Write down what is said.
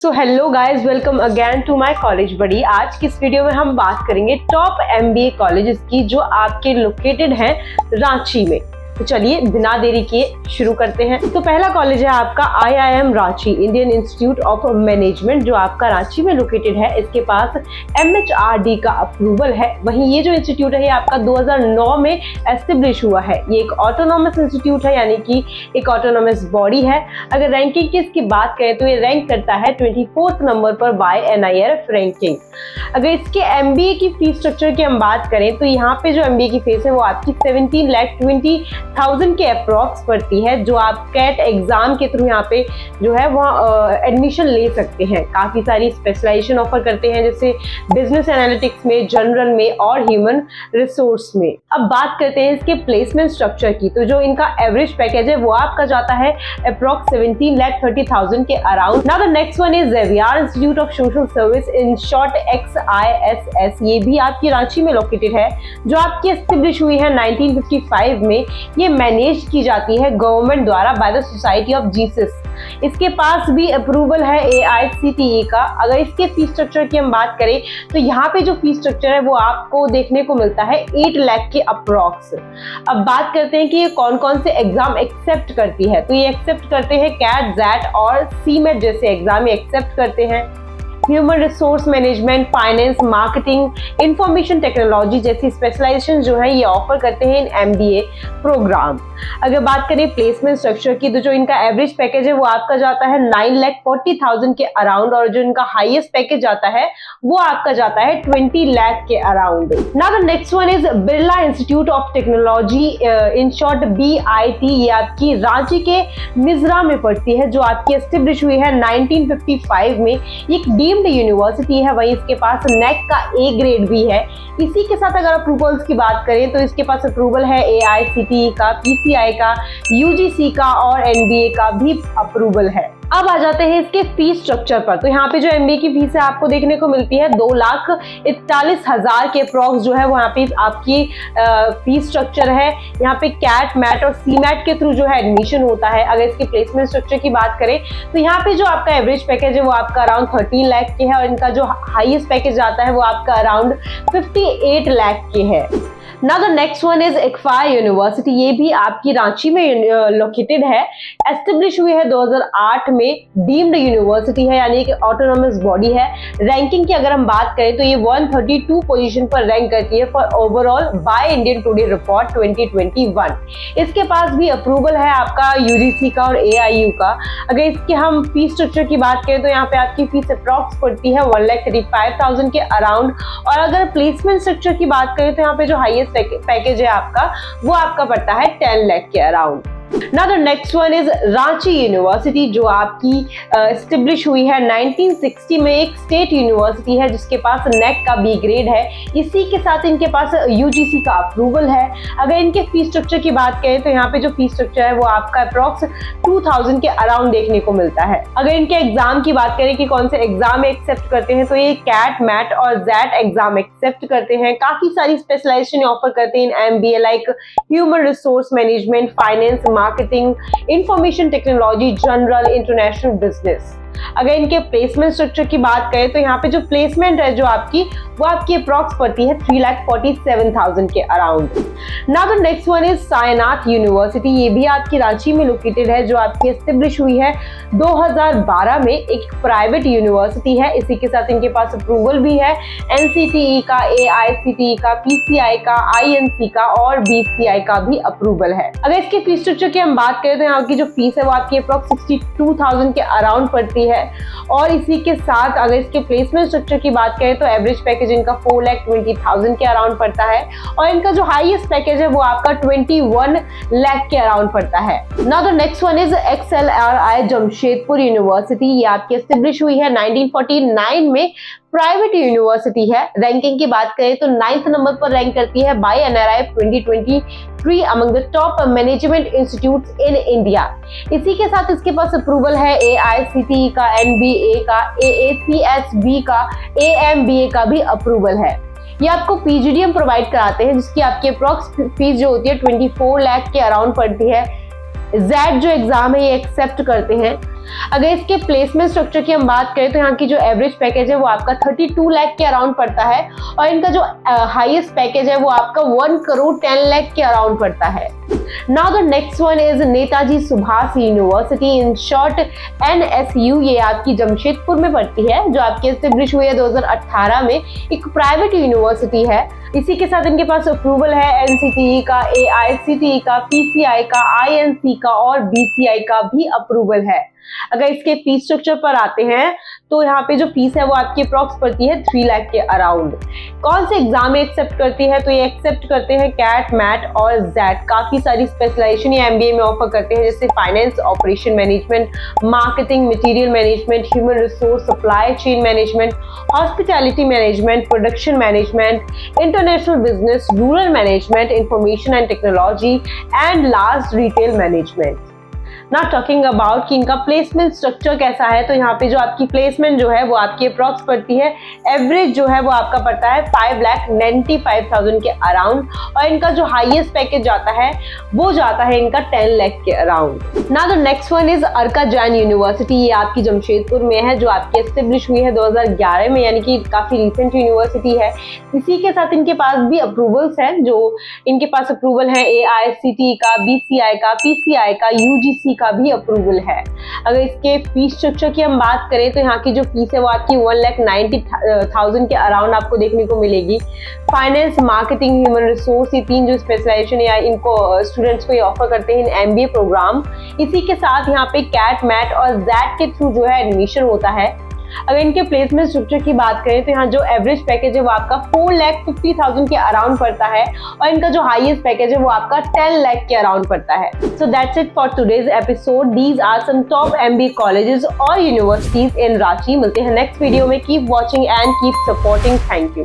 So hello guys, welcome again to my college buddy. आज की इस वीडियो में हम बात करेंगे टॉप एमबीए कॉलेजेस की जो आपके लोकेटेड हैं रांची में। तो चलिए बिना देरी किए शुरू करते हैं। तो पहला कॉलेज है आपका IIM Ranchi, Indian institute of management, जो आपका रांची में लोकेटेड है। इसके पास MHRD का अप्रूवल है। वहीं ये जो इंस्टीट्यूट है ये आपका 2009 में एस्टेब्लिश हुआ है। ये एक ऑटोनॉमस इंस्टीट्यूट है, यानी कि एक ऑटोनॉमस बॉडी है। अगर रैंकिंग की इसकी बात करें तो ये रैंक करता है 24th नंबर पर बाय NIRF रैंकिंग। अगर इसके MBA की फीस स्ट्रक्चर की हम बात करें तो यहाँ पे जो MBA की फीस है वो आपकी 17,20,000 के अप्रॉक्स पड़ती है, जो आप कैट एग्जाम के थ्रू यहाँ पे जो है वहाँ एडमिशन ले सकते हैं। काफी सारी स्पेशलाइजेशन ऑफर करते हैं, जैसे बिजनेस एनालिटिक्स में, जनरल में और ह्यूमन रिसोर्स में। अब बात करते हैं इसके प्लेसमेंट स्ट्रक्चर की। तो जो इनका एवरेज पैकेज है वो आपका जाता है अप्रॉक्स 17,30,000 के around. Now the next one is Xavier Institute of Social Service, in short XISS। ये भी आपकी रांची में लोकेटेड है, जो आपकी एस्टेब्लिश हुई है 1955 में। ये मैनेज की जाती है गवर्नमेंट द्वारा by the society of Jesus. इसके पास भी अप्रूवल है AICTE का। अगर इसके फीस स्ट्रक्चर की हम बात करें तो यहाँ पे जो फीस स्ट्रक्चर है वो आपको देखने को मिलता है 8 लाख के अप्रॉक्स। अब बात करते हैं कि ये कौन कौन से एग्जाम एक्सेप्ट करती है। तो ये एक्सेप्ट करते हैं कैट, जैट और CMAT जैसे एग्जाम ये एक्सेप्ट करते हैं। Human resource management, finance, marketing, information technology जैसी स्पेशलाइजेशन जो है ये ऑफर करते हैं इन MBA प्रोग्राम। अगर बात करें प्लेसमेंट स्ट्रक्चर की तो जो इनका एवरेज पैकेज है वो आपका जाता है 9,40,000 के अराउंड, और जो इनका हाईएस्ट पैकेज जाता है वो आपका जाता है 20 लाख के around. Now the next one is Birla institute of technology, in short BIT। ये आपकी रांची के मिजरा में पड़ती है, जो आपकी एस्टेब्लिश हुई है 1955 में। एक डीम्ड यूनिवर्सिटी है। वहीं इसके पास NAC का A ग्रेड भी है। इसी के साथ अगर अप्रूवल्स की बात करें तो इसके पास अप्रूवल है AICTE का, PCI का, UGC का और NBA का भी अप्रूवल है। अब आ जाते हैं इसके फीस स्ट्रक्चर पर। तो यहाँ पे जो MBA की फीस है आपको देखने को मिलती है 2,41,000 के अप्रॉक्स जो है वो यहाँ पे आपकी फीस स्ट्रक्चर है। यहाँ पे कैट, मैट और CMAT के थ्रू जो है एडमिशन होता है। अगर इसके प्लेसमेंट स्ट्रक्चर की बात करें तो यहाँ पे जो आपका एवरेज पैकेज है वो आपका अराउंड 13 लाख के है, और इनका जो हाईएस्ट पैकेज आता है वो आपका अराउंड 58 लाख के है। Now the next one is ICFAI university. ये भी आपकी रांची में लोकेटेड है। एस्टेब्लिश हुई है 2008 में। डीम्ड यूनिवर्सिटी है, यानी कि ऑटोनॉमस बॉडी है। रैंकिंग की अगर हम बात करें तो ये 132 पोजीशन पर रैंक करती है for overall by Indian today report 2021। इसके पास भी अप्रूवल है आपका UGC का और AIU का। अगर इसके हम फीस स्ट्रक्चर की बात करें तो यहाँ पे आपकी फीस अप्रॉक्स पड़ती है 1,35,000 के अराउंड। और अगर प्लेसमेंट स्ट्रक्चर की बात करें तो यहाँ पे जो हाईएस्ट पैकेज है आपका वो आपका पड़ता है 10 लाख के around. Now the next one is Ranchi university, जो आपकी एस्टेब्लिश हुई है 1960 में। एक स्टेट यूनिवर्सिटी है जिसके पास NAC का B ग्रेड है। इसी के साथ इनके पास UGC का अप्रूवल है। अगर इनके फीस स्ट्रक्चर की बात करें तो यहाँ पे जो फीस स्ट्रक्चर है वो आपका अप्रॉक्स 2,000 के अराउंड देखने को मिलता है। अगर इनके एग्जाम की बात करें कि कौन से एग्जाम एक्सेप्ट करते हैं तो ये कैट, मैट और जैट एग्जाम एक्सेप्ट करते हैं। काफी सारी स्पेशलाइजेशन ऑफर करते हैं इन MBA, like human resource management, finance, marketing, information technology, general, international business. अगर इनके प्लेसमेंट स्ट्रक्चर की बात करें तो यहाँ पे जो प्लेसमेंट है जो आपकी वो आपकी अप्रॉक्स पड़ती है 3,47,000 के around. Now the next one is Sainath university. ये भी आपकी रांची में लोकेटेड है, जो आपकी एस्टेब्लिश हुई है 2012 में। एक प्राइवेट यूनिवर्सिटी है। इसी के साथ इनके पास अप्रूवल भी है NCTE का, AICTE का, PCI का, INC का और BCI का भी अप्रूवल है। अगर इसके फीस स्ट्रक्चर की हम बात करें तो यहाँ की जो फीस है वो आपकी अप्रॉक्स 62,000 के अराउंड पड़ती है। और इसी के साथ अगर इसके प्लेसमेंट स्ट्रक्चर की बात करें तो एवरेज पैकेज इनका 4,20,000 के अराउंड पड़ता है, और इनका जो हाईएस्ट पैकेज है वो आपका 21 लाख के अराउंड पड़ता है। Now the next one is XLRI Jamshedpur university. ये आपकी एस्टेब्लिश हुई है 1949 में। प्राइवेट यूनिवर्सिटी है। रैंकिंग की बात करें तो 9th नंबर पर रैंक करती है by NRI 2023 among the top management institutes in India. इसी के साथ इसके पास अप्रूवल है AICTE का, NBA का, AACSB का, AMBA का भी अप्रूवल है। ये आपको PGDM प्रोवाइड कराते हैं, जिसकी आपकी अप्रॉक्स फीस जो होती है 24 लाख के अराउंड पड़ती है। जेड जो एग्जाम है ये एक्सेप्ट करते हैं। अगर इसके प्लेसमेंट स्ट्रक्चर की हम बात करें तो यहाँ की जो एवरेज पैकेज है वो आपका 32 लाख के अराउंड पड़ता है और इनका जो हाईएस्ट पैकेज है वो आपका 1 करोड़ 10 लाख के अराउंड पड़ता है। Now the next one is Netaji Subhash university, in short NSU। ये आपकी जमशेदपुर में पड़ती है, जो आपकी एस्टेब्लिश हुई है 2018 में। एक प्राइवेट यूनिवर्सिटी है। इसी के साथ इनके पास अप्रूवल है NCTE का, AICTE का, PCI का, INC का और BCI का भी अप्रूवल है। अगर इसके फीस स्ट्रक्चर पर आते हैं तो यहाँ पे जो फीस है वो आपकी अप्रॉक्स पड़ती है 3 लाख के अराउंड। कौन से एग्जाम एक्सेप्ट करती है तो ये एक्सेप्ट करते हैं कैट, मैट और जेट। काफी सारी स्पेशलाइजेशन ये MBA में ऑफर करते हैं, जैसे finance, operation management, marketing, material management, human resource, supply chain management, hospitality management, production management, international business, rural management, information and technology and last retail management. ना talking about कि इनका placement structure कैसा है, तो यहाँ पे जो आपकी प्लेसमेंट जो है वो आपकी अप्रॉक्स पड़ती है, एवरेज जो है वो आपका पड़ता है 5,95,000 के अराउंड और इनका जो हाईएस्ट पैकेज जाता है वो जाता है इनका 10 लाख के अराउंड। ना the next one is Arka Jain university. ये आपकी जमशेदपुर में है, जो आपकी एस्टेब्लिश हुई है 2011 में, यानी कि काफी रिसेंट यूनिवर्सिटी है। इसी के साथ इनके पास भी अप्रूवल्स हैं, जो इनके पास अप्रूवल है AICTE का, BCI का, PCI का, UGC का भी अप्रूवल है। अगर इसके फीस स्ट्रक्चर की हम बात करें तो यहाँ की जो फीस है वो आपकी 1,90,000 के अराउंड आपको देखने को मिलेगी। फाइनेंस, मार्केटिंग, ह्यूमन रिसोर्स, ये 3 जो स्पेशलाइजेशन या इनको स्टूडेंट्स को ये ऑफर करते हैं इन MBA प्रोग्राम। इसी के साथ यहाँ पे कैट, मैट और जेट के थ्रू जो है एडमिशन होता है। अगर इनके प्लेसमेंट स्ट्रक्चर की बात करें तो यहाँ जो एवरेज पैकेज है वो आपका 4,50,000 के अराउंड पड़ता है और इनका जो हाईएस्ट पैकेज है वो आपका 10 लाख के अराउंड पड़ता है। So that's it for today's episode. These are some top MBA colleges और यूनिवर्सिटीज इन रांची। मिलते हैं नेक्स्ट वीडियो में। Keep watching and keep supporting. Thank you.